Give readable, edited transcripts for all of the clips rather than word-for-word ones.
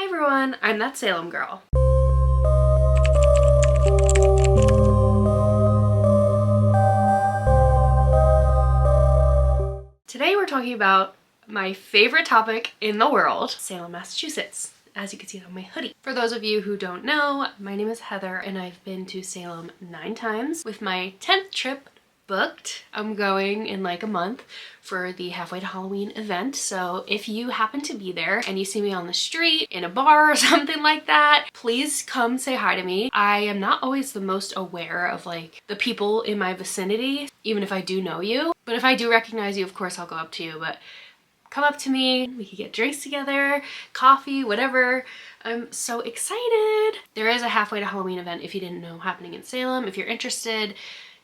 Hi everyone, I'm that Salem girl. Today we're talking about my favorite topic in the world, Salem, Massachusetts, as you can see on my hoodie. For those of you who don't know, my name is Heather and I've been to Salem 9 times with my 10th trip booked. I'm going in like a month for the Halfway to Halloween event, so if you happen to be there and you see me on the street, in a bar or something like that, please come say hi to me. I am not always the most aware of like the people in my vicinity, even if I do know you, but if I do recognize you, of course I'll go up to you. But come up to me, we could get drinks together, coffee, whatever. I'm so excited. There is a Halfway to Halloween event, if you didn't know, happening in Salem. If you're interested,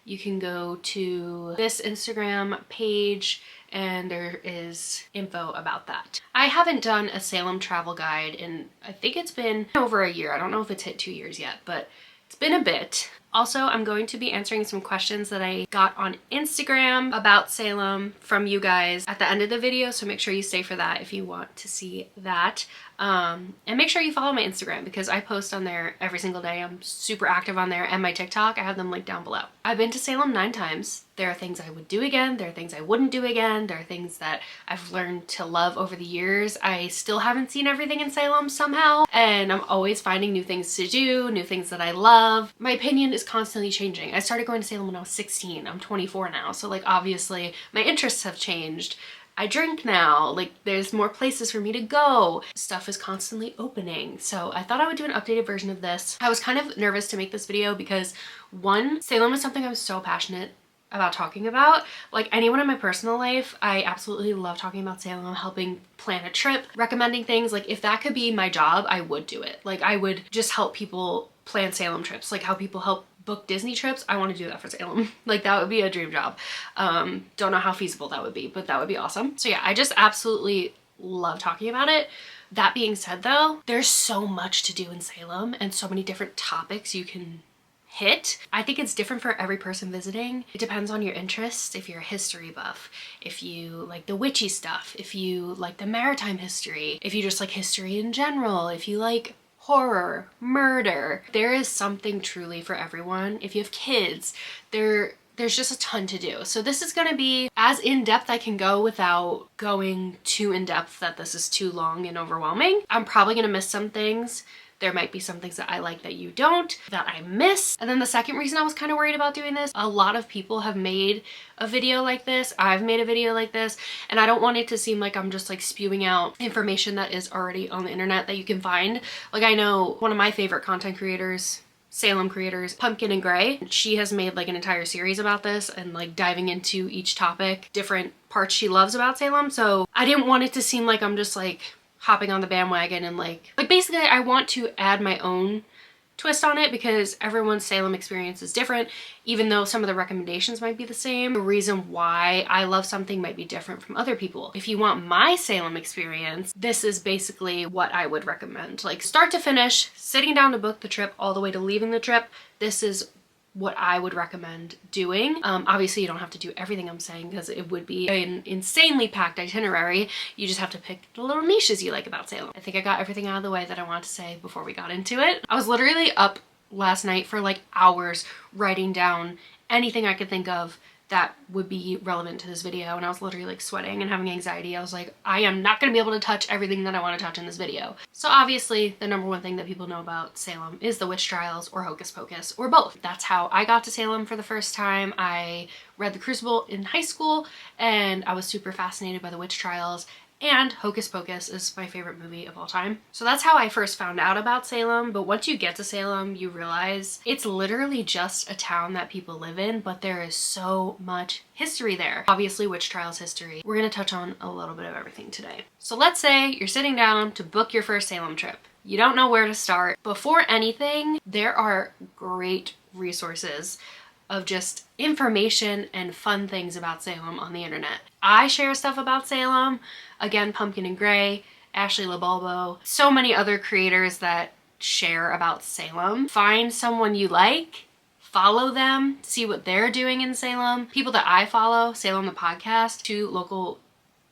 you can go to this Instagram page and there is info about that. I haven't done a Salem travel guide in, I think it's been over a year. I don't know if it's hit 2 years yet, but it's been a bit. Also, I'm going to be answering some questions that I got on Instagram about Salem from you guys at the end of the video, so make sure you stay for that if you want to see that. And make sure you follow my Instagram because I post on there every single day. I'm super active on there, and my TikTok, I have them linked down below. I've been to Salem 9 times. There are things I would do again, there are things I wouldn't do again, there are things that I've learned to love over the years. I still haven't seen everything in Salem somehow, and I'm always finding new things to do, new things that I love. My opinion is constantly changing. I started going to Salem when I was 16. I'm 24 now, so like obviously my interests have changed. I drink now, like there's more places for me to go. Stuff is constantly opening. So I thought I would do an updated version of this. I was kind of nervous to make this video because one, Salem is something I'm so passionate about talking about. Like anyone in my personal life, I absolutely love talking about Salem, helping plan a trip, recommending things. Like if that could be my job, I would do it. Like I would just help people plan Salem trips, like how people help book Disney trips. I want to do that for Salem. Like that would be a dream job. Don't know how feasible that would be, but that would be awesome. So yeah, I just absolutely love talking about it. That being said though, there's so much to do in Salem and so many different topics you can hit. I think it's different for every person visiting. It depends on your interests. If you're a history buff, if you like the witchy stuff, if you like the maritime history, if you just like history in general, if you like horror, murder, there is something truly for everyone. If you have kids, there's just a ton to do. So this is gonna be as in-depth I can go without going too in-depth that this is too long and overwhelming. I'm probably gonna miss some things. There might be some things that I like that you don't, that I miss. And then the second reason I was kind of worried about doing this, a lot of people have made a video like this. I've made a video like this, and I don't want it to seem like I'm just like spewing out information that is already on the internet that you can find. Like I know one of my favorite content creators, Salem creators, Pumpkin and Gray, she has made like an entire series about this and like diving into each topic, different parts she loves about Salem. So I didn't want it to seem like I'm just like hopping on the bandwagon and like basically I want to add my own twist on it because everyone's Salem experience is different. Even though some of the recommendations might be the same, the reason why I love something might be different from other people. If you want my Salem experience, this is basically what I would recommend. Like start to finish, sitting down to book the trip all the way to leaving the trip, this is what I would recommend doing. Obviously you don't have to do everything I'm saying because it would be an insanely packed itinerary. You just have to pick the little niches you like about Salem. I think I got everything out of the way that I wanted to say before we got into it. I was literally up last night for like hours writing down anything I could think of that would be relevant to this video, and I was literally like sweating and having anxiety. I was like, I am not gonna be able to touch everything that I want to touch in this video. So obviously the number one thing that people know about Salem is the witch trials or Hocus Pocus or both. That's how I got to Salem for the first time. I read The Crucible in high school and I was super fascinated by the witch trials, and Hocus Pocus is my favorite movie of all time. So that's how I first found out about Salem. But once you get to Salem, you realize it's literally just a town that people live in, but there is so much history there. Obviously witch trials history. We're gonna touch on a little bit of everything today. So let's say you're sitting down to book your first Salem trip. You don't know where to start. Before anything, there are great resources of just information and fun things about Salem on the internet. I share stuff about Salem. Again, Pumpkin and Gray, Ashley LaBalbo, so many other creators that share about Salem. Find someone you like, follow them, see what they're doing in Salem. People that I follow, Salem the podcast, 2 local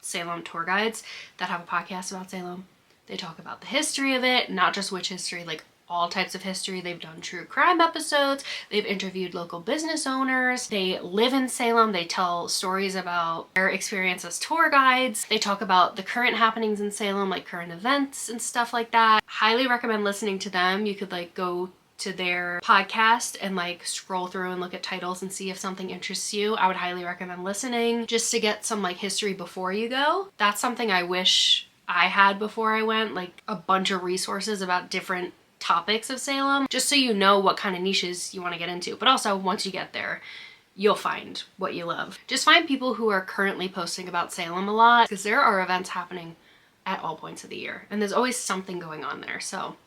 Salem tour guides that have a podcast about Salem. They talk about the history of it, not just witch history, like all types of history. They've done true crime episodes. They've interviewed local business owners. They live in Salem. They tell stories about their experience as tour guides. They talk about the current happenings in Salem, like current events and stuff like that. Highly recommend listening to them. You could like go to their podcast and like scroll through and look at titles and see if something interests you. I would highly recommend listening just to get some like history before you go. That's something I wish I had before I went, like a bunch of resources about different topics of Salem, just so you know what kind of niches you want to get into. But also once you get there, you'll find what you love. Just find people who are currently posting about Salem a lot, because there are events happening at all points of the year and there's always something going on there. So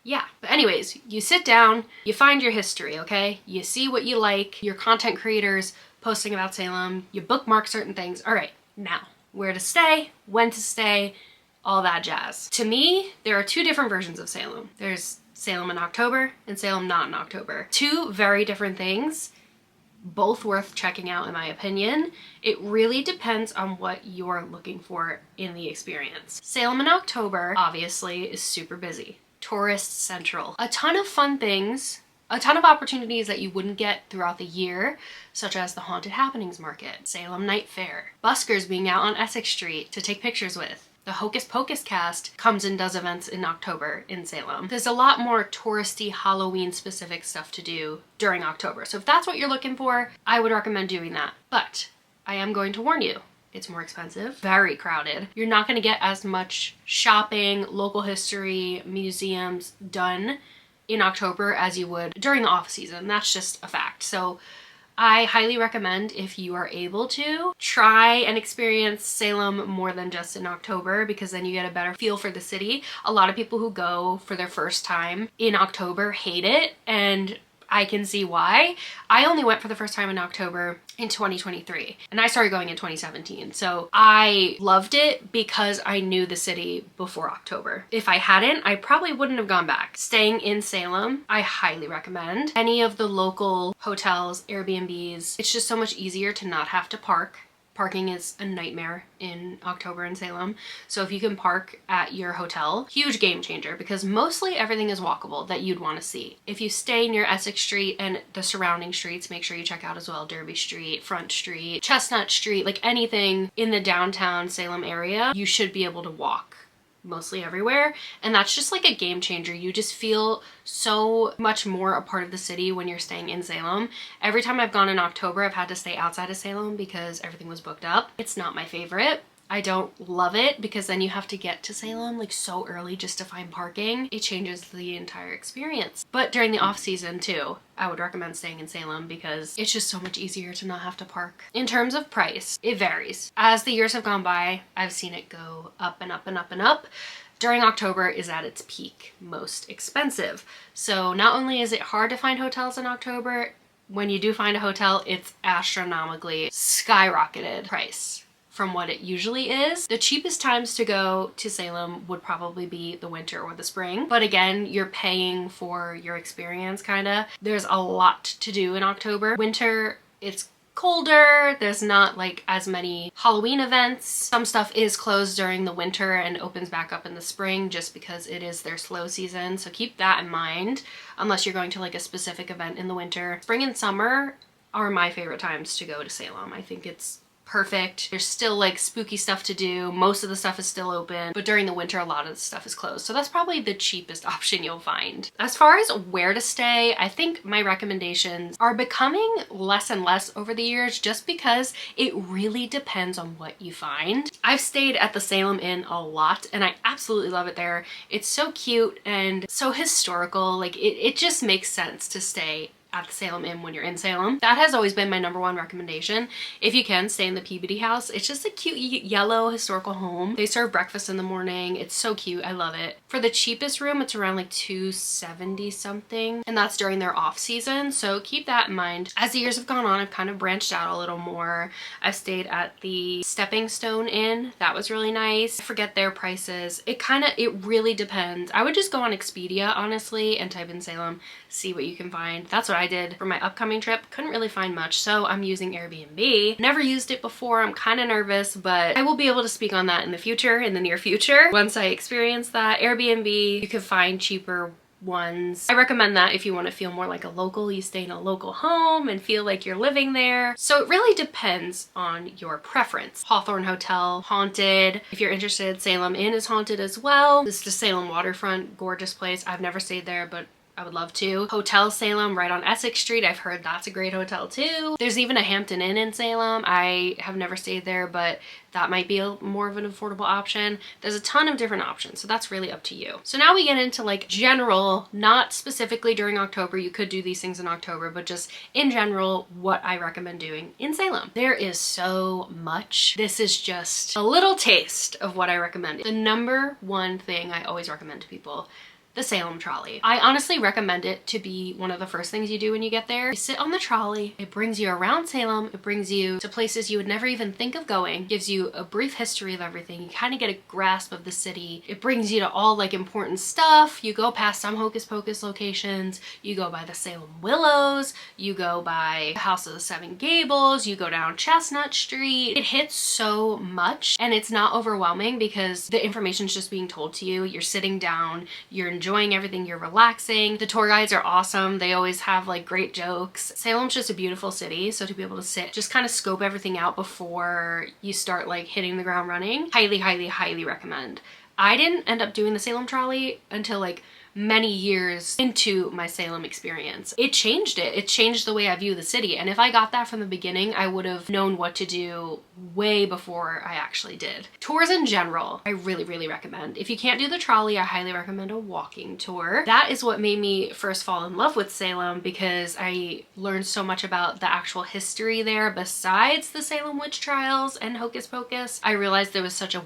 yeah, but anyways, you sit down, you find your history, okay? You see what you like, your content creators posting about Salem, you bookmark certain things. All right, now where to stay, when to stay, all that jazz. To me, there are two different versions of Salem. There's Salem in October and Salem not in October. Two very different things, both worth checking out in my opinion. It really depends on what you're looking for in the experience. Salem in October, obviously, is super busy. Tourist central. A ton of fun things, a ton of opportunities that you wouldn't get throughout the year, such as the Haunted Happenings Market, Salem Night Fair, buskers being out on Essex Street to take pictures with. The Hocus Pocus cast comes and does events in October in Salem. There's a lot more touristy Halloween specific stuff to do during October. So if that's what you're looking for, I would recommend doing that. But I am going to warn you, it's more expensive, very crowded. You're not going to get as much shopping, local history, museums done in October as you would during the off season. That's just a fact. So I highly recommend, if you are able to, try and experience Salem more than just in October, because then you get a better feel for the city. A lot of people who go for their first time in October hate it, and I can see why. I only went for the first time in October in 2023 and I started going in 2017. So I loved it because I knew the city before October. If I hadn't, I probably wouldn't have gone back. Staying in Salem, I highly recommend. Any of the local hotels, Airbnbs, it's just so much easier to not have to park. Parking is a nightmare in October in Salem. So if you can park at your hotel, huge game changer, because mostly everything is walkable that you'd want to see. If you stay near Essex Street and the surrounding streets, make sure you check out as well Derby Street, Front Street, Chestnut Street, like anything in the downtown Salem area, you should be able to walk mostly everywhere, and that's just like a game changer. You just feel so much more a part of the city when you're staying in Salem. Every time I've gone in October, I've had to stay outside of Salem because everything was booked up. It's not my favorite. I don't love it because then you have to get to Salem like so early just to find parking. It changes the entire experience. But during the off season too, I would recommend staying in Salem because it's just so much easier to not have to park. In terms of price, it varies. As the years have gone by, I've seen it go up and up and up and up. During October is at its peak, most expensive. So not only is it hard to find hotels in October, when you do find a hotel, it's astronomically skyrocketed price from what it usually is. The cheapest times to go to Salem would probably be the winter or the spring. But again, you're paying for your experience kinda. There's a lot to do in October. Winter, it's colder, there's not like as many Halloween events. Some stuff is closed during the winter and opens back up in the spring just because it is their slow season. So keep that in mind unless you're going to like a specific event in the winter. Spring and summer are my favorite times to go to Salem. I think it's perfect. There's still like spooky stuff to do. Most of the stuff is still open, but during the winter, a lot of the stuff is closed. So that's probably the cheapest option you'll find. As far as where to stay, I think my recommendations are becoming less and less over the years just because it really depends on what you find. I've stayed at the Salem Inn a lot and I absolutely love it there. It's so cute and so historical. Like it just makes sense to stay at the Salem Inn when you're in Salem. That has always been my #1 recommendation. If you can, stay in the Peabody House. It's just a cute yellow historical home. They serve breakfast in the morning. It's so cute. I love it. For the cheapest room, it's around like $270 something, and that's during their off season. So keep that in mind. As the years have gone on, I've kind of branched out a little more. I've stayed at the Stepping Stone Inn. That was really nice. I forget their prices. It really depends. I would just go on Expedia, honestly, and type in Salem, see what you can find. That's what I did for my upcoming trip. Couldn't really find much, so I'm using Airbnb. Never used it before. I'm kind of nervous, but I will be able to speak on that in the future, in the near future. Once I experience that, Airbnb, you can find cheaper ones. I recommend that if you want to feel more like a local, you stay in a local home and feel like you're living there. So it really depends on your preference. Hawthorne Hotel, haunted. If you're interested, Salem Inn is haunted as well. This is the Salem Waterfront, gorgeous place. I've never stayed there, but I would love to. Hotel Salem right on Essex Street. I've heard that's a great hotel too. There's even a Hampton Inn in Salem. I have never stayed there, but that might be more of an affordable option. There's a ton of different options, so that's really up to you. So now we get into like general, not specifically during October. You could do these things in October, but just in general, what I recommend doing in Salem. There is so much. This is just a little taste of what I recommend. The number one thing I always recommend to people, the Salem trolley. I honestly recommend it to be one of the first things you do when you get there. You sit on the trolley, it brings you around Salem, it brings you to places you would never even think of going, gives you a brief history of everything, you kind of get a grasp of the city, it brings you to all like important stuff, you go past some Hocus Pocus locations, you go by the Salem Willows, you go by the House of the Seven Gables, you go down Chestnut Street. It hits so much and it's not overwhelming because the information's just being told to you. You're sitting down, you're enjoying everything, you're relaxing. The tour guides are awesome. They always have like great jokes. Salem's just a beautiful city, so to be able to sit, just kind of scope everything out before you start like hitting the ground running, highly, highly, highly recommend. I didn't end up doing the Salem trolley until like many years into my Salem experience. It changed it. It changed the way I view the city. And if I got that from the beginning, I would have known what to do way before I actually did. Tours in general, I really, really recommend. If you can't do the trolley, I highly recommend a walking tour. That is what made me first fall in love with Salem because I learned so much about the actual history there besides the Salem witch trials and Hocus Pocus. I realized there was such a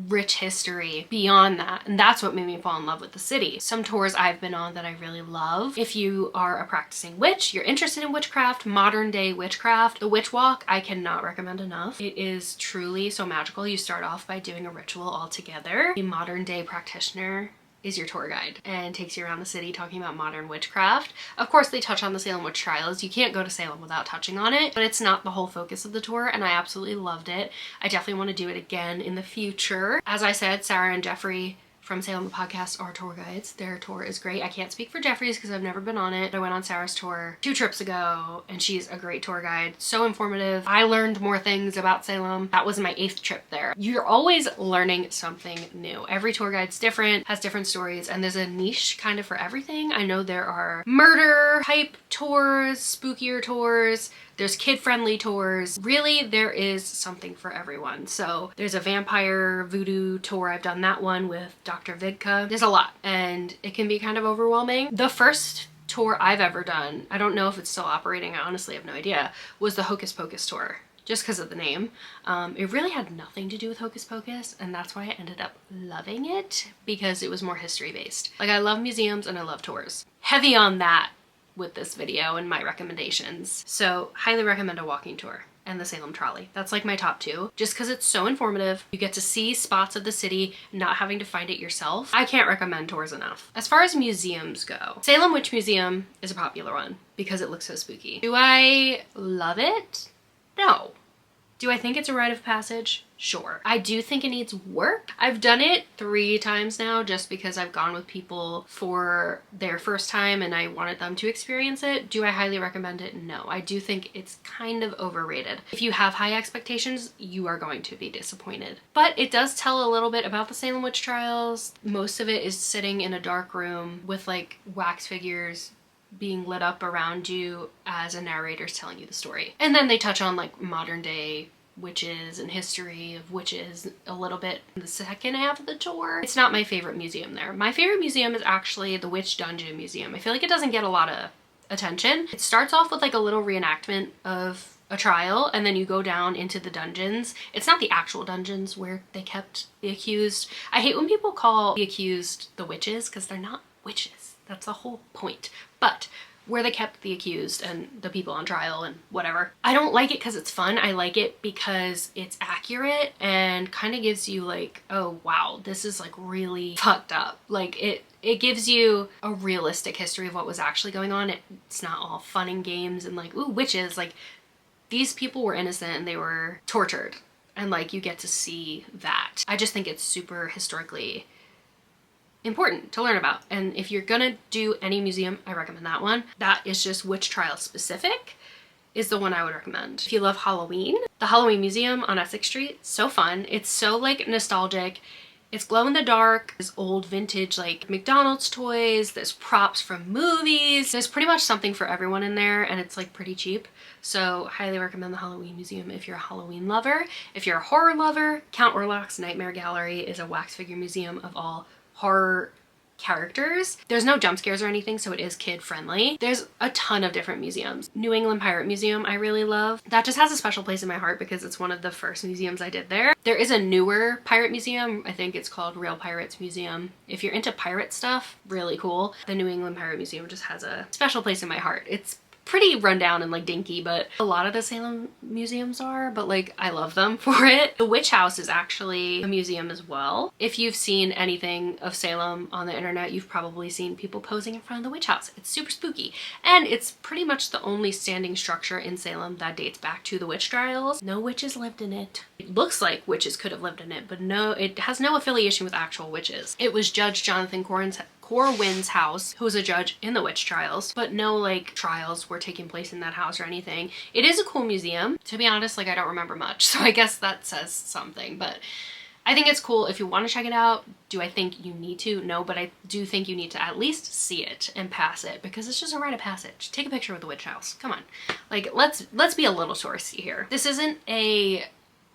rich history beyond that, and that's what made me fall in love with the city. Some tours I've been on that I really love. If you are a practicing witch, you're interested in witchcraft, modern day witchcraft, the witch walk I cannot recommend enough. It is truly so magical. You start off by doing a ritual all together. A modern day practitioner is your tour guide and takes you around the city talking about modern witchcraft. Of course, they touch on the Salem witch trials. You can't go to Salem without touching on it, but it's not the whole focus of the tour, and I absolutely loved it. I definitely want to do it again in the future. As I said, Sarah and Jeffrey from Salem the podcast are tour guides. Their tour is great. I can't speak for Jeffrey's because I've never been on it. I went on Sarah's tour 2 trips ago and she's a great tour guide. So informative. I learned more things about Salem. That was my 8th trip there. You're always learning something new. Every tour guide's different, has different stories, and there's a niche kind of for everything. I know there are murder type tours, spookier tours, there's kid-friendly tours. Really, there is something for everyone. So there's a vampire voodoo tour. I've done that one with Dr. Vidka. There's a lot, and it can be kind of overwhelming. The first tour I've ever done, I don't know if it's still operating, I honestly have no idea, was the Hocus Pocus tour. Just because of the name. It really had nothing to do with Hocus Pocus, and that's why I ended up loving it, because it was more history based. Like, I love museums and I love tours. Heavy on that with this video and my recommendations. So highly recommend a walking tour and the Salem trolley. That's like my top 2, just because it's so informative. You get to see spots of the city, not having to find it yourself. I can't recommend tours enough. As far as museums go, Salem Witch Museum is a popular one because it looks so spooky. Do I love it? No. Do I think it's a rite of passage? Sure. I do think it needs work. I've done it 3 times now just because I've gone with people for their first time and I wanted them to experience it. Do I highly recommend it? No. I do think it's kind of overrated. If you have high expectations, you are going to be disappointed. But it does tell a little bit about the Salem witch trials. Most of it is sitting in a dark room with like wax figures being lit up around you as a narrator's telling you the story. And then they touch on like modern day witches and history of witches a little bit in the second half of the tour. It's not my favorite museum there. My favorite museum is actually the Witch Dungeon Museum. I feel like it doesn't get a lot of attention. It starts off with like a little reenactment of a trial, and then you go down into the dungeons. It's not the actual dungeons where they kept the accused. I hate when people call the accused the witches because they're not witches. That's the whole point. But where they kept the accused and the people on trial and whatever. I don't like it because it's fun. I like it because it's accurate and kind of gives you like, oh wow, this is like really fucked up. Like It gives you a realistic history of what was actually going on. It's not all fun and games and like, ooh, witches. Like, these people were innocent and they were tortured. And like, you get to see that. I just think it's super historically important to learn about. And if you're gonna do any museum, I recommend that one. That is just witch trial specific is the one I would recommend. If you love Halloween, the Halloween Museum on Essex Street, so fun. It's so like nostalgic. It's glow in the dark. There's old vintage like McDonald's toys. There's props from movies. There's pretty much something for everyone in there, and it's like pretty cheap. So highly recommend the Halloween Museum if you're a Halloween lover. If you're a horror lover, Count Orlok's Nightmare Gallery is a wax figure museum of all horror characters. There's no jump scares or anything, so it is kid friendly. There's a ton of different museums. New England Pirate Museum I really love. That just has a special place in my heart because it's one of the first museums I did there. There is a newer pirate museum. I think it's called Real Pirates Museum. If you're into pirate stuff, really cool. The New England Pirate Museum just has a special place in my heart. It's pretty rundown and like dinky, but a lot of the Salem museums are, but like I love them for it. The Witch House is actually a museum as well. If you've seen anything of Salem on the internet, you've probably seen people posing in front of the Witch House. It's super spooky, and it's pretty much the only standing structure in Salem that dates back to the witch trials. No witches lived in it. It looks like witches could have lived in it, but no, it has no affiliation with actual witches. It was Judge Jonathan Corwin's house, who was a judge in the witch trials, but no like trials were taking place in that house or anything. It is a cool museum. To be honest, like I don't remember much, so I guess that says something, but I think it's cool if you want to check it out. Do I think you need to? No, but I do think you need to at least see it and pass it because it's just a rite of passage. Take a picture with the witch house. Come on. Like let's be a little touristy here. This isn't a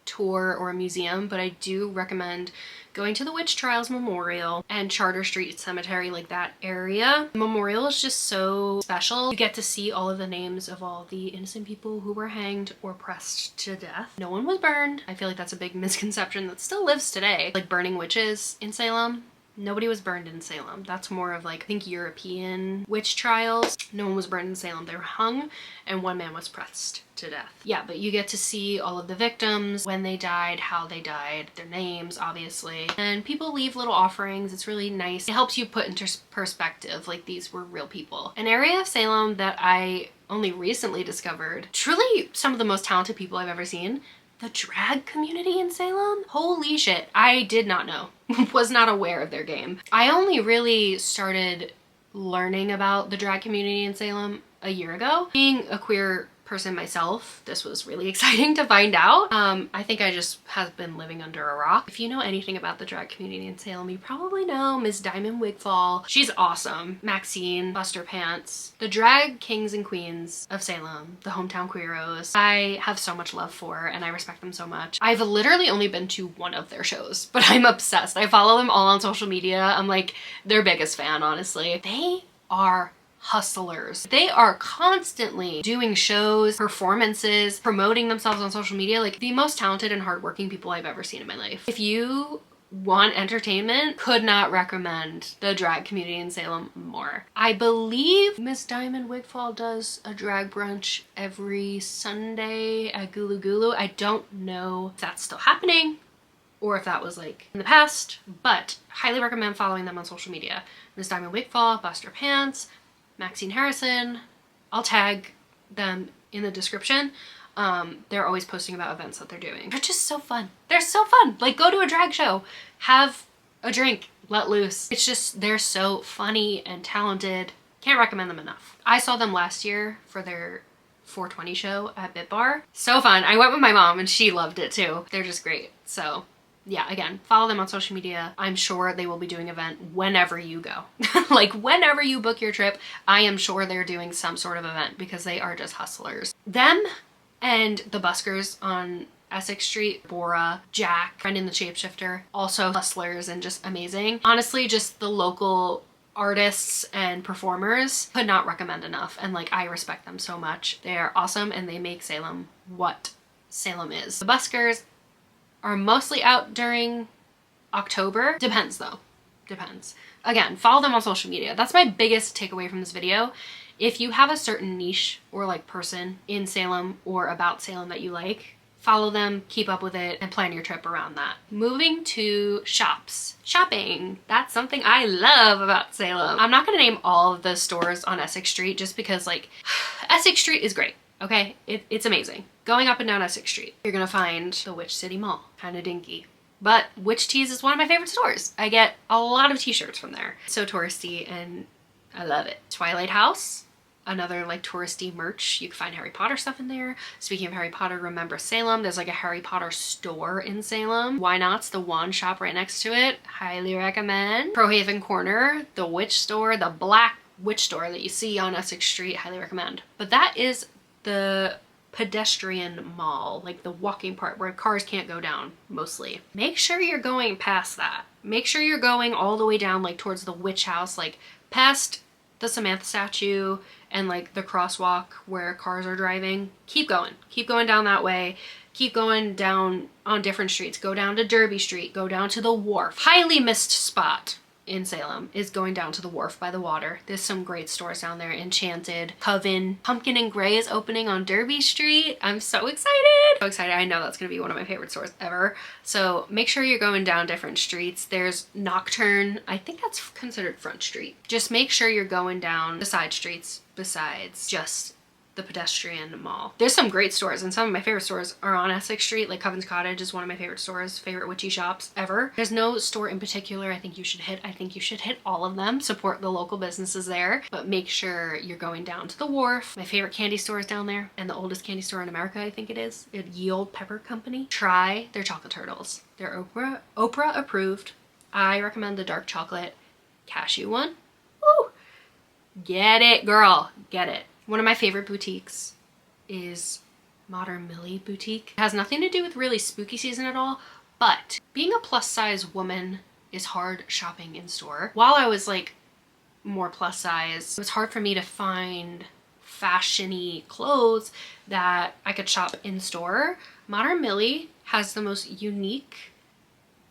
tour or a museum, but I do recommend going to the Witch Trials Memorial and Charter Street Cemetery, like that area. The memorial is just so special. You get to see all of the names of all the innocent people who were hanged or pressed to death. No one was burned. I feel like that's a big misconception that still lives today. Like burning witches in Salem. Nobody was burned in Salem. That's more of like, I think, European witch trials. No one was burned in Salem. They were hung and one man was pressed to death. Yeah, but you get to see all of the victims, when they died, how they died, their names, obviously. And people leave little offerings. It's really nice. It helps you put into perspective, like these were real people. An area of Salem that I only recently discovered, truly some of the most talented people I've ever seen. The drag community in Salem? Holy shit, I did not know. Was not aware of their game. I only really started learning about the drag community in Salem a year ago. Being a queer person myself, this was really exciting to find out. I think I just have been living under a rock. If you know anything about the drag community in Salem, you probably know Ms. Diamond Wigfall. She's awesome. Maxine, Buster Pants, the drag kings and queens of Salem, the hometown queeros. I have so much love for and I respect them so much. I've literally only been to one of their shows, but I'm obsessed. I follow them all on social media. I'm like their biggest fan, honestly. They are hustlers. They are constantly doing shows, performances, promoting themselves on social media, like the most talented and hardworking people I've ever seen in my life. If you want entertainment, could not recommend the drag community in Salem more. I believe Miss Diamond Wigfall does a drag brunch every Sunday at Gulu Gulu. I don't know if that's still happening or if that was like in the past, but highly recommend following them on social media. Miss Diamond Wigfall, Buster Pants, Maxine Harrison. I'll tag them in the description. They're always posting about events that they're doing. They're just so fun. They're so fun. Like, go to a drag show, have a drink, let loose. It's just, they're so funny and talented. Can't recommend them enough. I saw them last year for their 420 show at Bit Bar. So fun. I went with my mom and she loved it too. They're just great. So yeah, again, follow them on social media. I'm sure they will be doing an event whenever you go. Like whenever you book your trip, I am sure they're doing some sort of event because they are just hustlers. Them and the buskers on Essex Street, Bora, Jack, Brendan the Shapeshifter, also hustlers and just amazing. Honestly, just the local artists and performers could not recommend enough, and like I respect them so much. They are awesome and they make Salem what Salem is. The buskers are mostly out during October. Depends though, depends. Again, follow them on social media. That's my biggest takeaway from this video. If you have a certain niche or like person in Salem or about Salem that you like, follow them, keep up with it, and plan your trip around that. Moving to shops. Shopping. That's something I love about Salem. I'm not gonna name all of the stores on Essex Street just because like, Essex Street is great, okay? It's amazing. Going up and down Essex Street, you're gonna find the Witch City Mall, kind of dinky. But Witch Tees is one of my favorite stores. I get a lot of t-shirts from there. So touristy and I love it. Twilight House. Another like touristy merch. You can find Harry Potter stuff in there. Speaking of Harry Potter, remember Salem, there's like a Harry Potter store in Salem. Why Not's the wand shop right next to it. Highly recommend. Crowhaven Corner, the witch store, the black witch store that you see on Essex Street. Highly recommend. But that is the pedestrian mall, like the walking part where cars can't go down mostly. Make sure you're going past that. Make sure you're going all the way down like towards the witch house, like past the Samantha statue and like the crosswalk where cars are driving. Keep going down that way. Keep going down on different streets. Go down to Derby Street, go down to the wharf. Highly missed spot in Salem is going down to the wharf by the water. There's some great stores down there. Enchanted, Coven, Pumpkin and Gray is opening on Derby Street. I'm so excited. So excited. I know that's gonna be one of my favorite stores ever. So make sure you're going down different streets. There's Nocturne. I think that's considered Front Street. Just make sure you're going down the side streets besides just the pedestrian mall. There's some great stores and some of my favorite stores are on Essex Street. Like Coven's Cottage is one of my favorite stores, favorite witchy shops ever. There's no store in particular I think you should hit. I think you should hit all of them. Support the local businesses there, but make sure you're going down to the wharf. My favorite candy store is down there and the oldest candy store in America, I think it is. Ye Olde Pepper Company. Try their chocolate turtles. They're Oprah approved. I recommend the dark chocolate cashew one. Woo! Get it, girl. Get it. One of my favorite boutiques is Modern Millie Boutique. It has nothing to do with really spooky season at all, but being a plus size woman is hard shopping in store. While I was like more plus size, it was hard for me to find fashion-y clothes that I could shop in store. Modern Millie has the most unique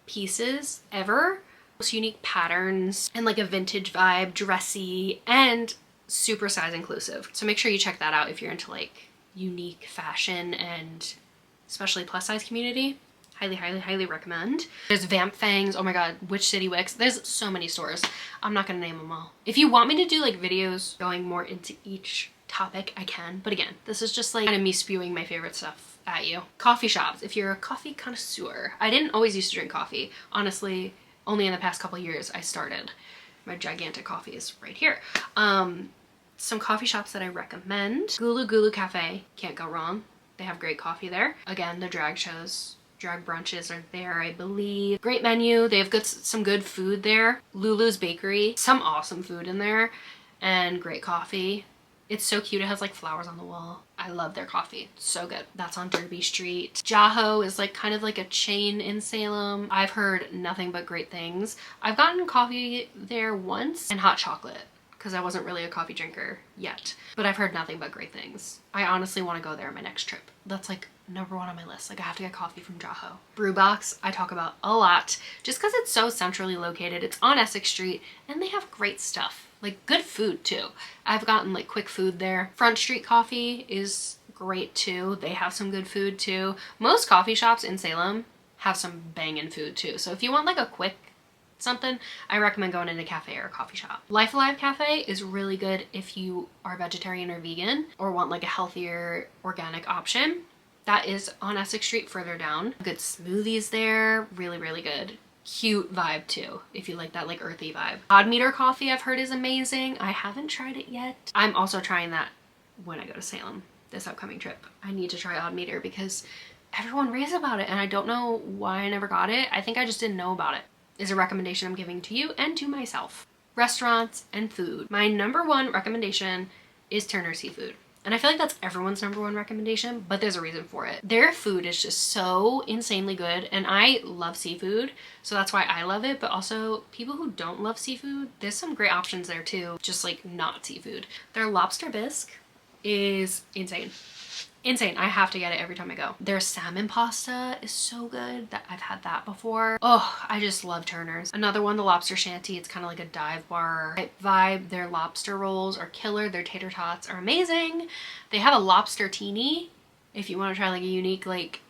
pieces ever, most unique patterns and like a vintage vibe, dressy, and super size inclusive. So make sure you check that out if you're into like unique fashion and especially plus size community. Highly recommend. There's Vamp Fangs. Oh my god, Witch City Wicks. There's so many stores. I'm not gonna name them all. If you want me to do like videos going more into each topic, I can. But again, this is just like kind of me spewing my favorite stuff at you. Coffee shops. If you're a coffee connoisseur. I didn't always used to drink coffee. Honestly, only in the past couple years I started. My gigantic coffee is right here. Some coffee shops that I recommend. Gulu Gulu Cafe, can't go wrong. They have great coffee there. Again, the drag shows, drag brunches are there, I believe. Great menu, they have some good food there. Lulu's Bakery, some awesome food in there, and great coffee. It's so cute, it has like flowers on the wall. I love their coffee, so good. That's on Derby Street. Jaho is like kind of like a chain in Salem. I've heard nothing but great things. I've gotten coffee there once and hot chocolate, because I wasn't really a coffee drinker yet, but I've heard nothing but great things. I honestly want to go there on my next trip. That's like #1 on my list. Like I have to get coffee from Jaho. Brewbox, I talk about a lot just because it's so centrally located. It's on Essex Street and they have great stuff, like good food too. I've gotten like quick food there. Front Street Coffee is great too. They have some good food too. Most coffee shops in Salem have some banging food too. So if you want like a quick something, I recommend going into a cafe or a coffee shop. Life Alive Cafe is really good if you are vegetarian or vegan or want like a healthier organic option. That is on Essex Street further down. Good smoothies there, really good. Cute vibe too, if you like that like earthy vibe. Odd Meter Coffee I've heard is amazing. I haven't tried it yet. I'm also trying that when I go to Salem this upcoming trip. I need to try Odd Meter because everyone raves about it and I don't know why I never got it. I think I just didn't know about it. Is a recommendation I'm giving to you and to myself. Restaurants and food. My #1 recommendation is Turner Seafood. And I feel like that's everyone's #1 recommendation, but there's a reason for it. Their food is just so insanely good and I love seafood, so that's why I love it, but also people who don't love seafood, there's some great options there too, just like not seafood. Their lobster bisque is insane. Insane. I have to get it every time I go. Their salmon pasta is so good. That I've had that before. Oh, I just love Turner's. Another one, the Lobster Shanty. It's kind of like a dive bar type vibe. Their lobster rolls are killer. Their tater tots are amazing. They have a lobster teeny if you want to try like a unique like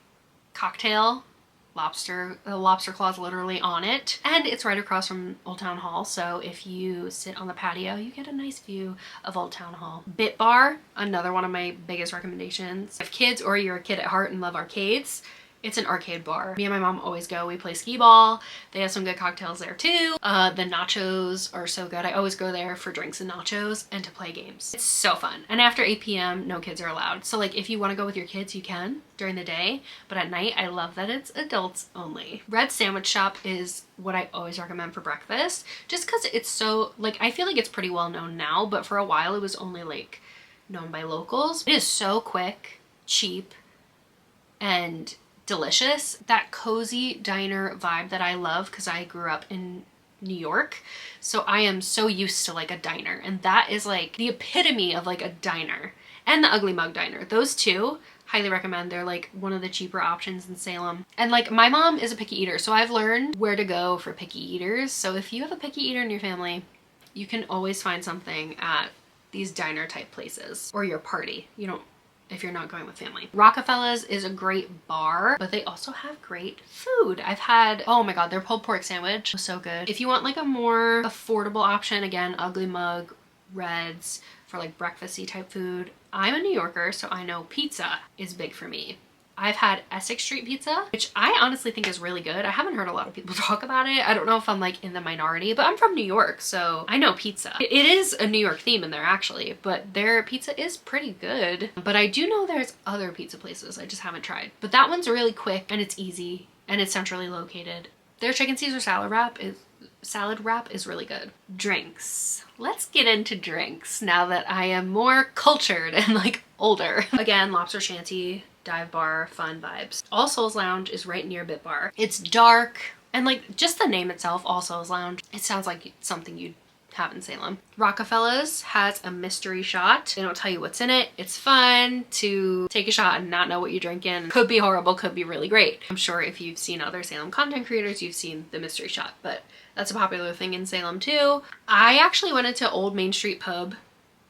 cocktail. The lobster claw is literally on it, and it's right across from Old Town Hall, so if you sit on the patio you get a nice view of Old Town Hall. Bit Bar, another one of my biggest recommendations. If you have kids or you're a kid at heart and love arcades, it's an arcade bar. Me and my mom always go. We play skee ball. They have some good cocktails there too. The nachos are so good. I always go there for drinks and nachos and to play games. It's so fun. And after 8 p.m. no kids are allowed. So like if you want to go with your kids, you can during the day. But at night, I love that it's adults only. Red Sandwich Shop is what I always recommend for breakfast. Just because it's so, like, I feel like it's pretty well known now. But for a while, it was only like known by locals. It is so quick, cheap, and delicious. That cozy diner vibe that I love because I grew up in New York, so I am so used to like a diner, and that is like the epitome of like a diner. And the Ugly Mug Diner, those two highly recommend. They're like one of the cheaper options in Salem. And like my mom is a picky eater, so I've learned where to go for picky eaters. So if you have a picky eater in your family, you can always find something at these diner type places, or your party. You don't, if you're not going with family. Rockefeller's is a great bar, but they also have great food. I've had, oh my god, their pulled pork sandwich was so good. If you want like a more affordable option, again, Ugly Mug, Reds, for like breakfasty type food. I'm a New Yorker, so I know pizza is big for me. I've had Essex Street Pizza, which I honestly think is really good. I haven't heard a lot of people talk about it. I don't know if I'm like in the minority, but I'm from New York, so I know pizza. It is a New York theme in there actually, but their pizza is pretty good. But I do know there's other pizza places I just haven't tried. But that one's really quick and it's easy and it's centrally located. Their chicken Caesar salad wrap is really good. Drinks. Let's get into drinks now that I am more cultured and like older. Again, Lobster Shanty, dive bar, fun vibes. All Souls Lounge is right near Bit Bar. It's dark, and like just the name itself, All Souls Lounge, it sounds like something you'd have in Salem. Rockefeller's has a mystery shot. They don't tell you what's in it. It's fun to take a shot and not know what you're drinking. Could be horrible, could be really great. I'm sure if you've seen other Salem content creators, you've seen the mystery shot, but that's a popular thing in Salem too. I actually went into Old Main Street Pub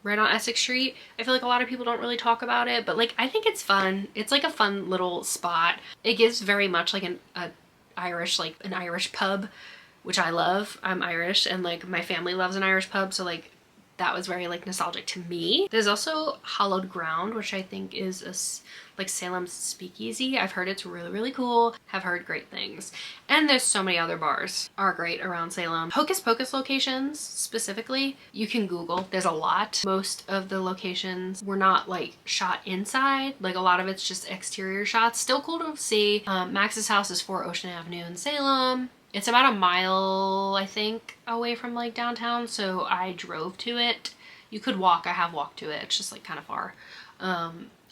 right on Essex Street. I feel like a lot of people don't really talk about it, but like I think it's fun. It's like a fun little spot. It gives very much like an Irish pub, which I love. I'm Irish and like my family loves an Irish pub, so like that was very like nostalgic to me. There's also Hallowed Ground, which I think is like Salem's speakeasy. I've heard it's really, really cool. Have heard great things. And there's so many other bars are great around Salem. Hocus Pocus locations specifically, you can Google. There's a lot. Most of the locations were not like shot inside. Like a lot of it's just exterior shots. Still cool to see. Max's house is 4 Ocean Avenue in Salem. It's about a mile, I think, away from like downtown, so I drove to it. You could walk, I have walked to it, it's just like kind of far.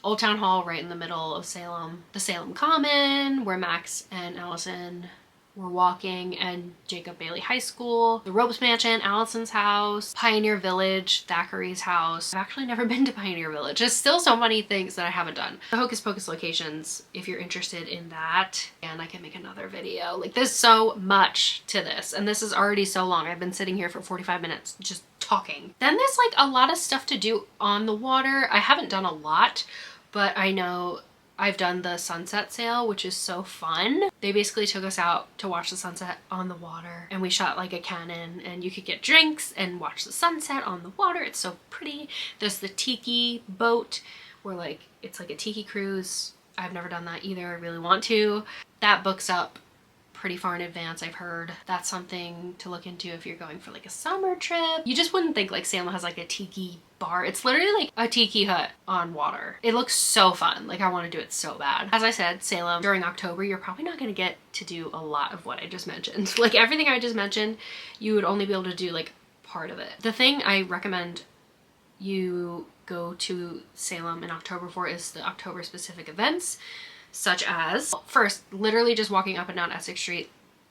Old Town Hall right in the middle of Salem. The Salem Common, where Max and Allison were walking, and Jacob Bailey High School. The Ropes Mansion, Allison's house. Pioneer Village, Thackeray's house. I've actually never been to Pioneer Village. There's still so many things that I haven't done. The Hocus Pocus locations, if you're interested in that, and I can make another video. Like there's so much to this, and this is already so long. I've been sitting here for 45 minutes just talking. Then there's like a lot of stuff to do on the water. I haven't done a lot, but I know I've done the sunset sail, which is so fun. They basically took us out to watch the sunset on the water, and we shot like a cannon, and you could get drinks and watch the sunset on the water. It's so pretty. There's the tiki boat where like it's like a tiki cruise. I've never done that either. I really want to. That books up pretty far in advance, I've heard. That's something to look into if you're going for like a summer trip. You just wouldn't think like Salem has like a tiki bar. It's literally like a tiki hut on water. It looks so fun. Like I want to do it so bad. As I said, Salem during October, you're probably not going to get to do a lot of what I just mentioned. Like everything I just mentioned, you would only be able to do like part of it. The thing I recommend you go to Salem in October for is the October specific events, such as, first, literally just walking up and down Essex Street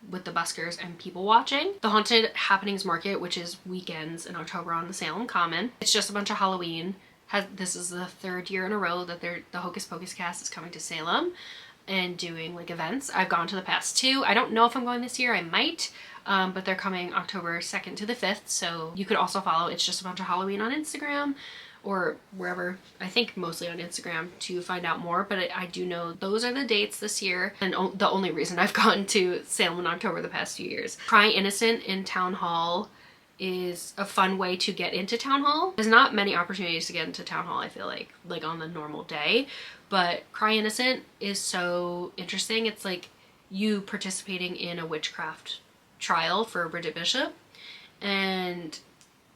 with the buskers and people watching. The Haunted Happenings Market, which is weekends in October on the Salem Common. It's just a bunch of Halloween. This is the 3rd year in a row that the Hocus Pocus cast is coming to Salem and doing like events. I've gone to the past 2. I don't know if I'm going this year. I might, but they're coming October 2nd to the 5th. So you could also follow It's Just a Bunch of Halloween on Instagram, or wherever, I think mostly on Instagram, to find out more, but I do know those are the dates this year, and the only reason I've gone to Salem in October the past few years. Cry Innocent in Town Hall is a fun way to get into Town Hall. There's not many opportunities to get into Town Hall, I feel like on the normal day, but Cry Innocent is so interesting. It's like you participating in a witchcraft trial for Bridget Bishop, and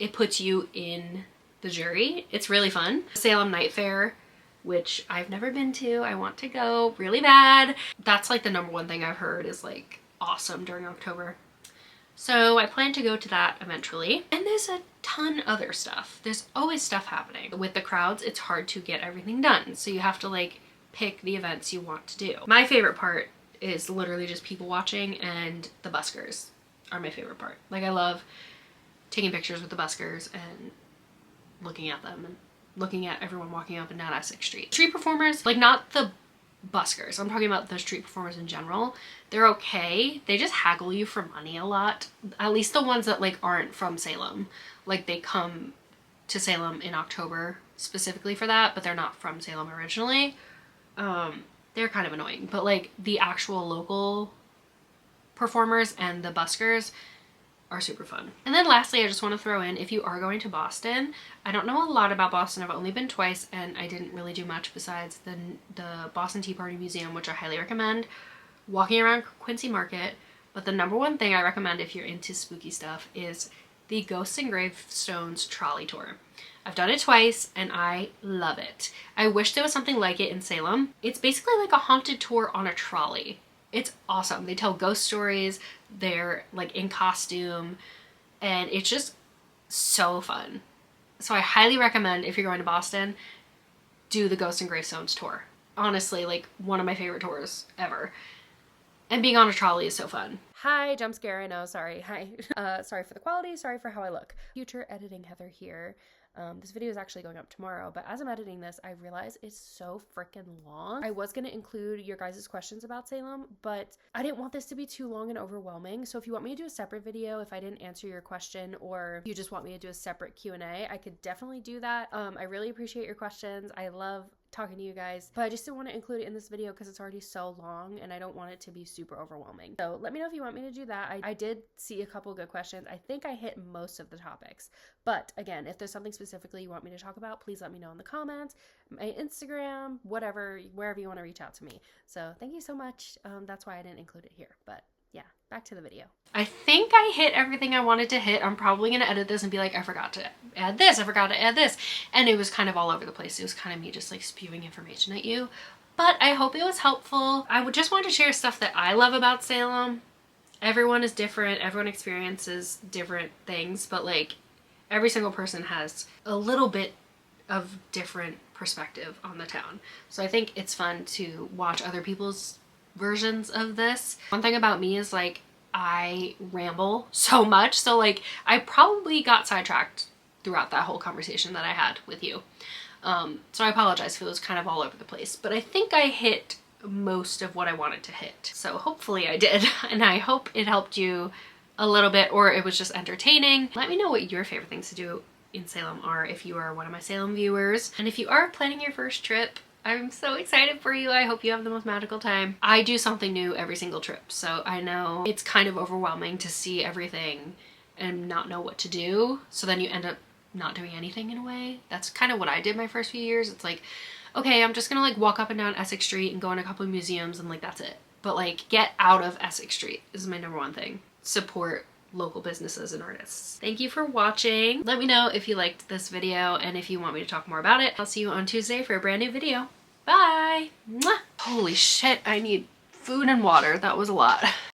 it puts you in the jury. It's really fun. Salem Night Fair, which I've never been to. I want to go really bad. That's like the number one thing I've heard is like awesome during October. So I plan to go to that eventually. And there's a ton other stuff. There's always stuff happening. With the crowds, it's hard to get everything done. So you have to like pick the events you want to do. My favorite part is literally just people watching, and the buskers are my favorite part. Like, I love taking pictures with the buskers and looking at them and looking at everyone walking up and down Essex Street. Street performers, like not the buskers, I'm talking about the street performers in general. They're okay. They just haggle you for money a lot. At least the ones that like aren't from Salem. Like they come to Salem in October specifically for that, but they're not from Salem originally. They're kind of annoying, but like the actual local performers and the buskers are super fun. And then lastly, I just want to throw in, if you are going to Boston, I don't know a lot about Boston. I've only been twice and I didn't really do much besides the Boston Tea Party Museum, which I highly recommend, walking around Quincy Market. But the number one thing I recommend if you're into spooky stuff is the Ghosts and Gravestones trolley tour. I've done it twice and I love it. I wish there was something like it in Salem. It's basically like a haunted tour on a trolley. It's awesome. They tell ghost stories, they're like in costume, and it's just so fun. So I highly recommend, if you're going to Boston, do the Ghosts and Gravestones tour. Honestly, like one of my favorite tours ever. And being on a trolley is so fun. Hi, jump scare, I know, sorry. Hi. Sorry for the quality, sorry for how I look. Future editing Heather here. This video is actually going up tomorrow, but as I'm editing this, I realize it's so freaking long. I was going to include your guys' questions about Salem, but I didn't want this to be too long and overwhelming. So if you want me to do a separate video, if I didn't answer your question, or you just want me to do a separate Q&A, I could definitely do that. I really appreciate your questions. I love talking to you guys, but I just didn't want to include it in this video because it's already so long and I don't want it to be super overwhelming. So let me know if you want me to do that. I did see a couple good questions. I think I hit most of the topics, but again, if there's something specifically you want me to talk about, please let me know in the comments, my Instagram, whatever, wherever you want to reach out to me. So thank you so much. That's why I didn't include it here, but yeah, back to the video. I think I hit everything I wanted to hit. I'm probably going to edit this and be like, I forgot to add this, I forgot to add this. And it was kind of all over the place. It was kind of me just like spewing information at you. But I hope it was helpful. I would just want to share stuff that I love about Salem. Everyone is different. Everyone experiences different things. But like every single person has a little bit of different perspective on the town. So I think it's fun to watch other people's versions of this. One thing about me is like I ramble so much, so like I probably got sidetracked throughout that whole conversation that I had with you. So I apologize if it was kind of all over the place, but I think I hit most of what I wanted to hit. So hopefully I did, and I hope it helped you a little bit, or it was just entertaining. Let me know what your favorite things to do in Salem are if you are one of my Salem viewers. And if you are planning your first trip, I'm so excited for you. I hope you have the most magical time. I do something new every single trip, so I know it's kind of overwhelming to see everything and not know what to do. So then you end up not doing anything in a way. That's kind of what I did my first few years. It's like, okay, I'm just gonna like walk up and down Essex Street and go in a couple of museums and like that's it. But like get out of Essex Street is my number one thing. Support local businesses and artists. Thank you for watching. Let me know if you liked this video and if you want me to talk more about it. I'll see you on Tuesday for a brand new video. Bye! Mwah! Holy shit, I need food and water. That was a lot.